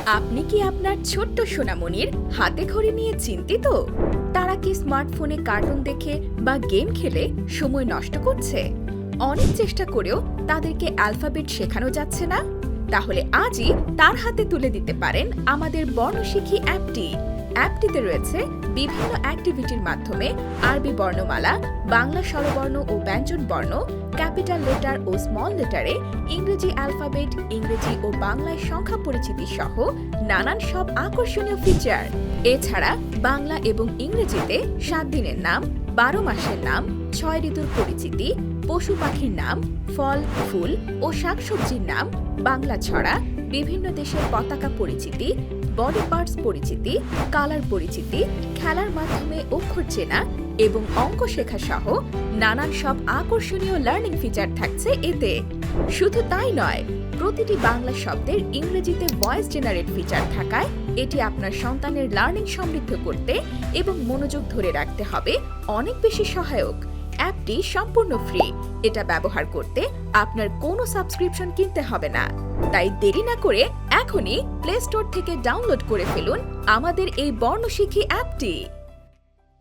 আপনি কি আপনার ছোট্ট সোনামণির হাতে খড়ি নিয়ে চিন্তিত? তারা কি স্মার্টফোনে কার্টুন দেখে বা গেম খেলে সময় নষ্ট করছে? অনেক চেষ্টা করেও তাদেরকে অ্যালফাবেট শেখানো যাচ্ছে না? তাহলে আজই তার হাতে তুলে দিতে পারেন আমাদের বর্ণশিখী অ্যাপটি। অ্যাপটিতে রয়েছে বিভিন্ন অ্যাক্টিভিটির মাধ্যমে আরবি বর্ণমালা, বাংলা স্বরবর্ণ ও ব্যঞ্জন বর্ণ, ক্যাপিটাল লেটার ও স্মল লেটারে ইংরেজি অ্যালফাবেট, ইংরেজি ও বাংলায় সংখ্যা পরিচিতি সহ নানান সব আকর্ষণীয় ফিচার। এছাড়া বাংলা এবং ইংরেজিতে 7 দিনের নাম, 12 মাসের নাম, 6 ঋতুর পরিচিতি, পশু পাখির নাম, ফল, ফুল ও শাকসবজির নাম, বাংলা ছড়া, বিভিন্ন দেশের পতাকা পরিচিতি, বডি পার্টস পরিচিতি, কালার পরিচিতি, খেলার মাধ্যমে অক্ষর চেনা এবং অঙ্ক শেখা সহ নানান সব আকর্ষণীয় লার্নিং ফিচার থাকছে এতে। শুধু তাই নয়, প্রতিটি বাংলা শব্দের ইংরেজিতে ভয়েস জেনারেট ফিচার থাকায় এটি আপনার সন্তানের লার্নিং সমৃদ্ধ করতে এবং মনোযোগ ধরে রাখতে হবে অনেক বেশি সহায়ক। অ্যাপটি সম্পূর্ণ ফ্রি। এটা ব্যবহার করতে আপনার কোনো সাবস্ক্রিপশন কিনতে হবে না। তাই দেরি না করে এখনই প্লে স্টোর থেকে ডাউনলোড করে ফেলুন আমাদের এই বর্ণশিখী অ্যাপটি।